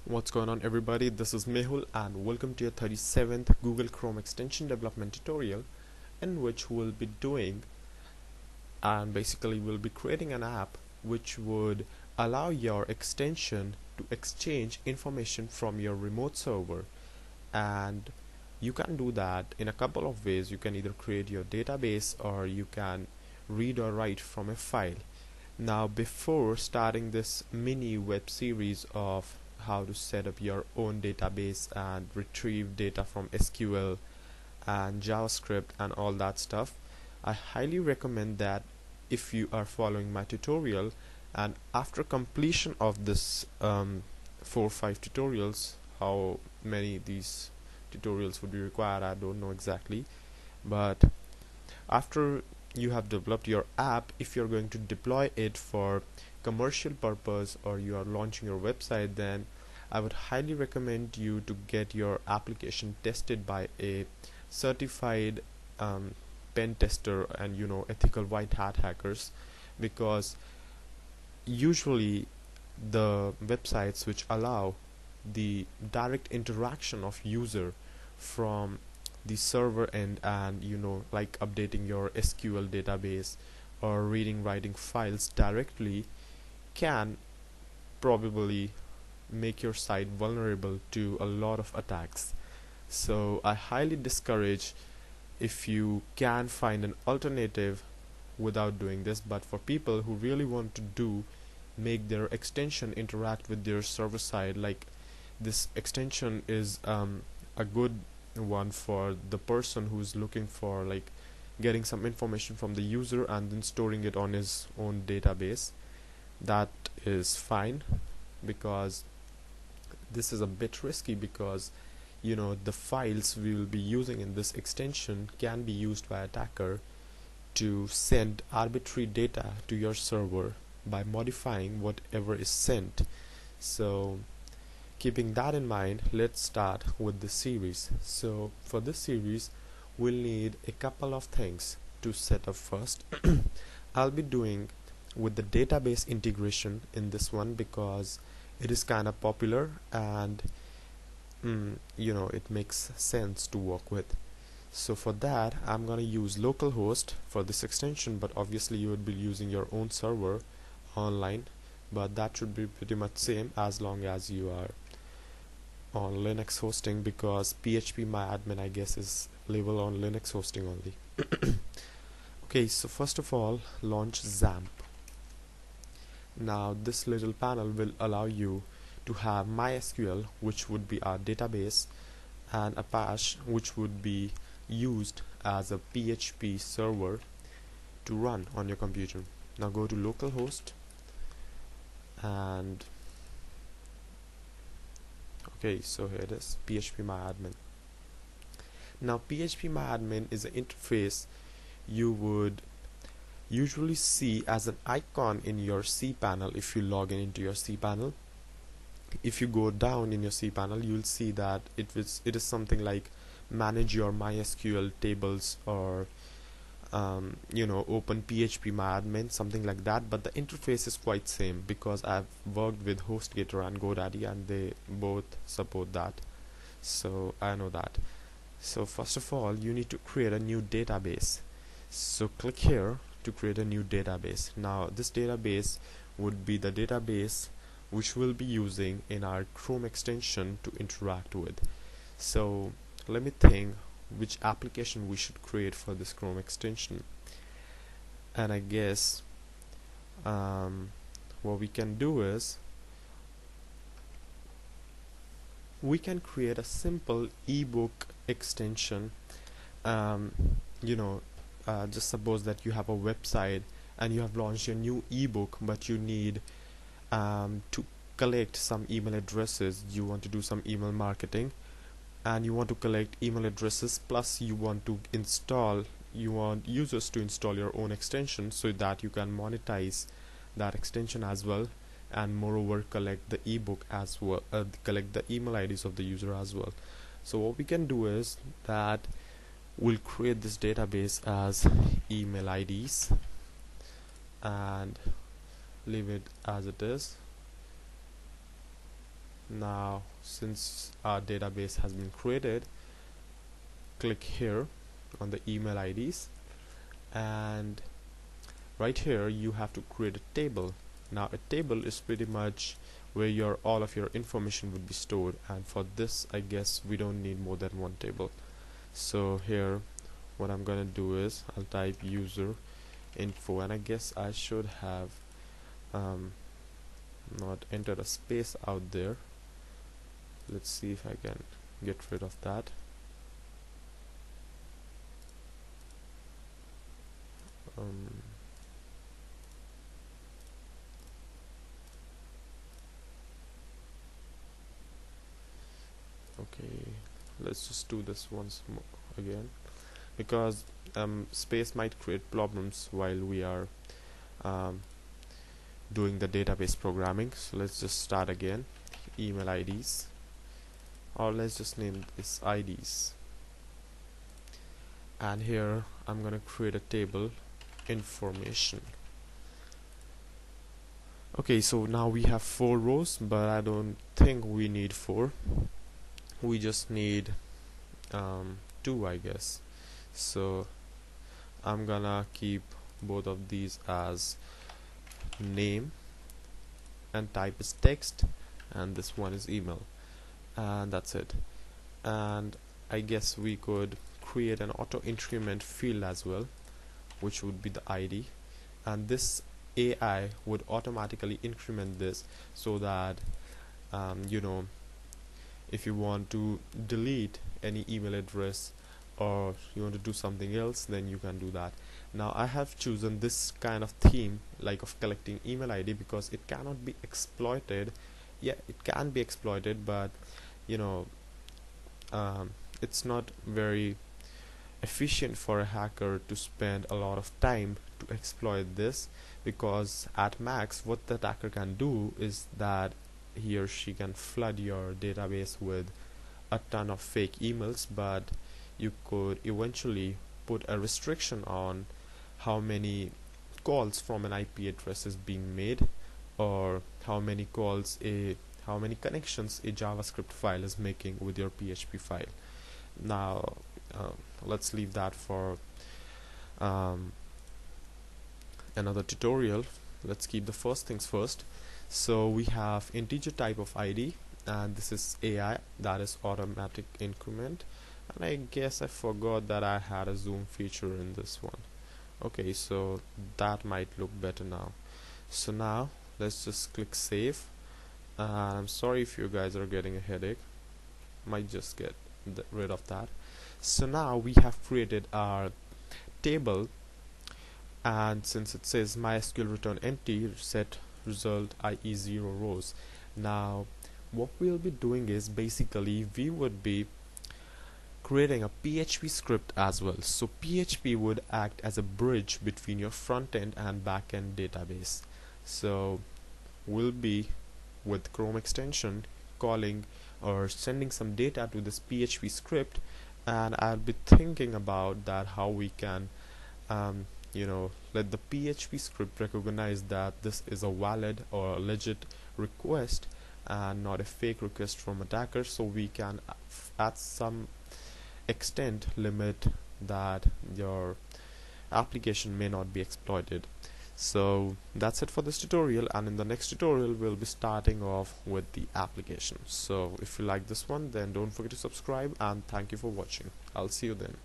What's going on, everybody? This is Mehul and welcome to your 37th Google Chrome extension development tutorial, in which we'll be doing and basically we'll be creating an app which would allow your extension to exchange information from your remote server. And you can do that in a couple of ways. You can either create your database or you can read or write from a file. Now, before starting this mini web series of how to set up your own database and retrieve data from SQL and JavaScript and all that stuff, I highly recommend that if you are following my tutorial and after completion of this 4 or 5 tutorials, how many these tutorials would be required, I don't know exactly, but after you have developed your app, if you're going to deploy it for commercial purpose or you are launching your website, then I would highly recommend you to get your application tested by a certified pen tester and ethical white hat hackers, because usually the websites which allow the direct interaction of user from the server end and like updating your SQL database or reading writing files directly can probably make your site vulnerable to a lot of attacks. So I highly discourage if you can find an alternative without doing this, but for people who really want to make their extension interact with their server side, like this extension is a good one for the person who's looking for like getting some information from the user and then storing it on his own database. That is fine, because this is a bit risky, because the files we will be using in this extension can be used by attacker to send arbitrary data to your server by modifying whatever is sent. So keeping that in mind, let's start with the series. So for this series we'll need a couple of things to set up. First, I'll be doing with the database integration in this one because it is kind of popular and it makes sense to work with. So for that I'm gonna use localhost for this extension, but obviously you would be using your own server online, but that should be pretty much same as long as you are on Linux hosting, because phpMyAdmin I guess is labeled on Linux hosting only. Okay, so first of all, launch XAMPP. Now this little panel will allow you to have MySQL, which would be our database, and Apache, which would be used as a PHP server to run on your computer. Now go to localhost and okay, so here it is, phpMyAdmin. Now phpMyAdmin is an interface you would usually see as an icon in your cPanel if you log in into your cPanel. If you go down in your cPanel, you'll see that it is something like manage your MySQL tables or open phpMyAdmin, something like that, but the interface is quite same because I've worked with HostGator and GoDaddy and they both support that, so I know that. So first of all, you need to create a new database. So click here to create a new database. Now this database would be the database which we'll be using in our Chrome extension to interact with. So let me think which application we should create for this Chrome extension, and I guess what we can do is we can create a simple ebook extension. Just suppose that you have a website and you have launched your new ebook, but you need to collect some email addresses. You want to do some email marketing and you want to collect email addresses, plus you want users to install your own extension so that you can monetize that extension as well, and moreover collect the ebook as well, collect the email IDs of the user as well. So what we can do is that we'll create this database as email IDs and leave it as it is. Now since our database has been created, click here on the email IDs, and right here you have to create a table. Now a table is pretty much where your all of your information would be stored, and for this I guess we don't need more than one table. So here what I'm gonna do is I'll type user info, and I guess I should have not entered a space out there. Let's see if I can get rid of that. Okay, let's just do this once more again, because space might create problems while we are doing the database programming. So let's just start again. Email IDs, or let's just name this IDs, and here I'm gonna create a table information. Okay, so now we have 4 rows, but I don't think we need 4. We just need 2, I guess. So I'm gonna keep both of these as name and type is text, and this one is email, and that's it. And I guess we could create an auto increment field as well, which would be the ID, and this AI would automatically increment this, so that you know, if you want to delete any email address or you want to do something else, then you can do that. Now I have chosen this kind of theme, like of collecting email ID, because it cannot be exploited. Yeah, it can be exploited, but you know, it's not very efficient for a hacker to spend a lot of time to exploit this, because at max what the attacker can do is that he or she can flood your database with a ton of fake emails, but you could eventually put a restriction on how many calls from an IP address is being made, or how many connections a JavaScript file is making with your PHP file. Now let's leave that for another tutorial. Let's keep the first things first. So we have integer type of ID, and this is AI, that is automatic increment, and I guess I forgot that I had a zoom feature in this one. Okay, so that might look better now. So now let's just click save. I'm sorry if you guys are getting a headache, might just get rid of that. So now we have created our table, and since it says MySQL return empty, set result i.e. 0 rows. Now what we'll be doing is basically we would be creating a PHP script as well. So PHP would act as a bridge between your front end and back end database. So we'll be with Chrome extension calling or sending some data to this PHP script, and I'll be thinking about that how we can you know, let the PHP script recognize that this is a valid or a legit request and not a fake request from attacker, so we can at some extent limit that your application may not be exploited. So that's it for this tutorial, and in the next tutorial we'll be starting off with the application. So if you like this one, then don't forget to subscribe, and thank you for watching. I'll see you then.